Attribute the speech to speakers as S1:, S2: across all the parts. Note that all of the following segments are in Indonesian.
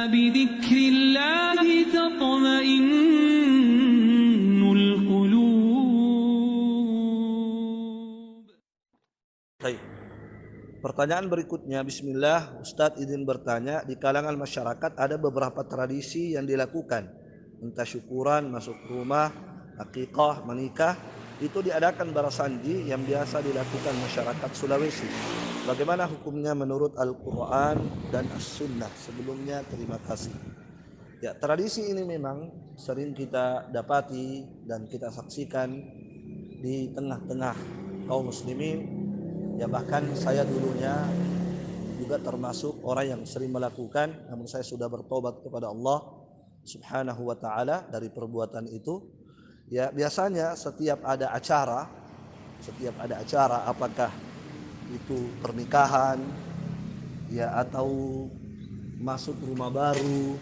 S1: بذكر الله تطمئن القلوب.
S2: Baik. Pertanyaan berikutnya, bismillah, Ustadz izin bertanya, di kalangan masyarakat ada beberapa tradisi yang dilakukan, entah syukuran, masuk rumah, akikah, menikah, itu diadakan barasanji yang biasa dilakukan masyarakat Sulawesi. Bagaimana hukumnya menurut Al-Quran dan As-Sunnah? Sebelumnya terima kasih. Ya, tradisi ini memang sering kita dapati dan kita saksikan di tengah-tengah kaum muslimin. Ya, bahkan saya dulunya juga termasuk orang yang sering melakukan, namun saya sudah bertobat kepada Allah Subhanahu wa taala dari perbuatan itu. Ya, biasanya setiap ada acara, apakah itu pernikahan ya, atau masuk rumah baru,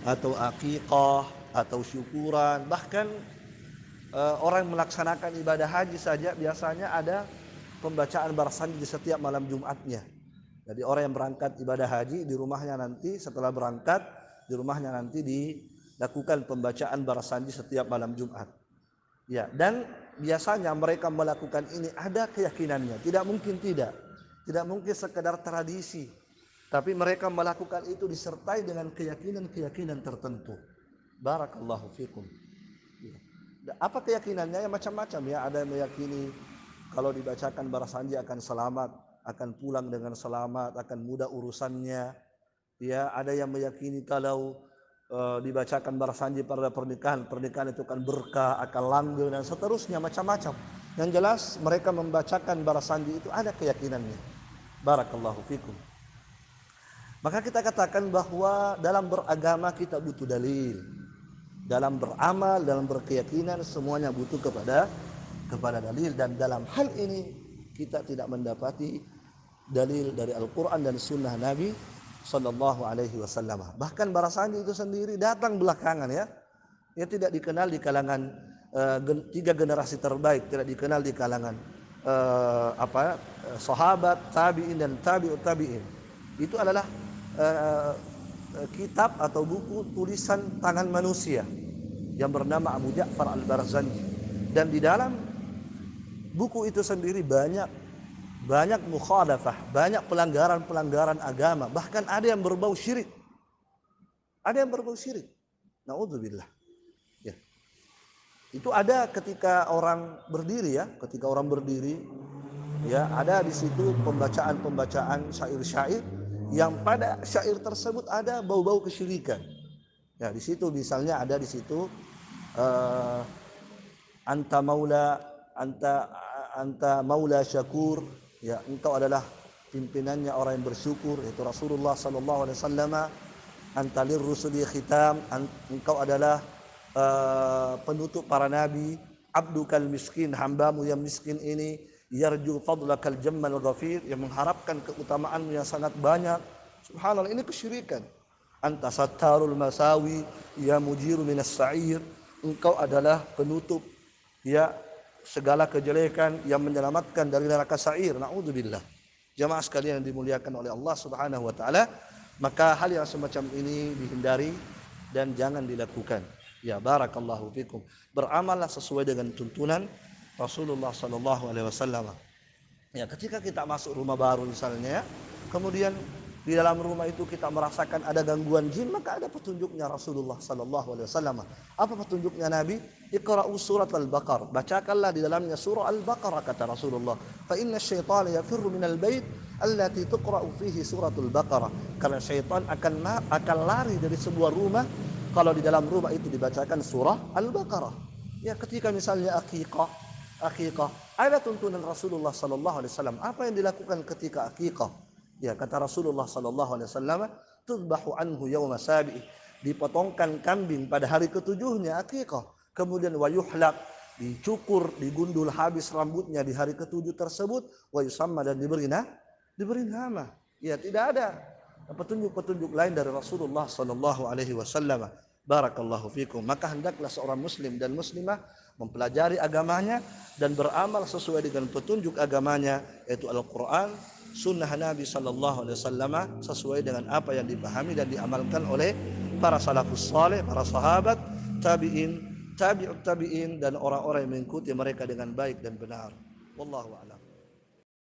S2: atau akikah, atau syukuran, bahkan orang yang melaksanakan ibadah haji saja biasanya ada pembacaan barasanji di setiap malam Jumatnya. Jadi orang yang berangkat ibadah haji di rumahnya nanti, setelah berangkat di rumahnya nanti dilakukan pembacaan barasanji setiap malam Jumat. Ya, dan biasanya mereka melakukan ini ada keyakinannya, tidak mungkin tidak mungkin sekedar tradisi, tapi mereka melakukan itu disertai dengan keyakinan tertentu. Barakallahu fikum. Ya. Apa keyakinannya? Ya macam-macam ya. Ada yang meyakini kalau dibacakan barasanji akan selamat, akan pulang dengan selamat, akan mudah urusannya. Ya, ada yang meyakini kalau dibacakan barasanji pada pernikahan itu akan berkah, akan langgeng dan seterusnya, macam-macam. Yang jelas mereka membacakan barasanji itu ada keyakinannya. Barakallahu fikum. Maka kita katakan bahwa dalam beragama kita butuh dalil. Dalam beramal, dalam berkeyakinan semuanya butuh kepada dalil, dan dalam hal ini kita tidak mendapati dalil dari Al-Quran dan Sunnah Nabi Sallallahu Alaihi Wasallam. Bahkan barasanji itu sendiri datang belakangan ya. Ia tidak dikenal di kalangan tiga generasi terbaik, tidak dikenal di kalangan sahabat, tabi'in dan tabi'ut tabi'in. Itu adalah kitab atau buku tulisan tangan manusia yang bernama Abu Ja'far Al-Barzanji. Dan di dalam buku itu sendiri banyak mukhalafah, banyak pelanggaran agama, bahkan ada yang berbau syirik. Naudzubillah. Ya. Itu ada ketika orang berdiri ya, ada di situ pembacaan syair-syair yang pada syair tersebut ada bau-bau kesyirikan. Ya, di situ misalnya ada di situ anta maula syakur, ya, engkau adalah pimpinannya orang yang bersyukur, yaitu Rasulullah sallallahu alaihi wasallam. Anta lirrusuli khitam, engkau adalah penutup para nabi. Abdukal miskin, hambamu yang miskin ini, yarju fadlakal jammal ghafir, yang mengharapkan keutamaanmu yang sangat banyak. Subhanallah, ini kesyirikan. Anta sattarul masawi, ya mujiru minas sa'ir, engkau adalah penutup ya segala kejelekan yang menyelamatkan dari neraka sa'ir. Naudzubillah. Jamaah sekalian yang dimuliakan oleh Allah Subhanahu wa taala, maka hal yang semacam ini dihindari dan jangan dilakukan. Ya, barakallahu fikum. Beramallah sesuai dengan tuntunan Rasulullah sallallahu alaihi wasallam. Ya, ketika kita masuk rumah baru misalnya, kemudian di dalam rumah itu kita merasakan ada gangguan jin, maka ada petunjuknya Rasulullah sallallahu alaihi wasallam. Apa petunjuknya Nabi? Iqra'u surat Al-Baqarah. Bacakanlah di dalamnya surah Al-Baqarah, kata Rasulullah. Fa inna syaitana yafirru minal bait allati tuqra'u fihi suratul Baqarah. Karena syaitan akan lari dari sebuah rumah kalau di dalam rumah itu dibacakan surah Al-Baqarah. Ya, ketika misalnya akikah, ada tuntunan Rasulullah sallallahu alaihi wasallam. Apa yang dilakukan ketika akikah? Ya, kata Rasulullah sallallahu alaihi wasallam, tudbahu anhu yauma sabi'i, dipotongkan kambing pada hari ketujuhnya akikah. Kemudian wayuhlaq, dicukur, digundul habis rambutnya di hari ketujuh tersebut, wa yusamma, dan diberi nama. Ya, tidak ada petunjuk-petunjuk lain dari Rasulullah sallallahu alaihi wasallam. Barakallahu fikum. Maka hendaklah seorang muslim dan muslimah mempelajari agamanya dan beramal sesuai dengan petunjuk agamanya, yaitu Al-Quran sunnah Nabi sallallahu alaihi wasallam sesuai dengan apa yang dipahami dan diamalkan oleh para salafus saleh, para sahabat, tabi'in, tabi'ut tabi'in dan orang-orang yang mengikuti mereka dengan baik dan benar. Wallahu a'lam.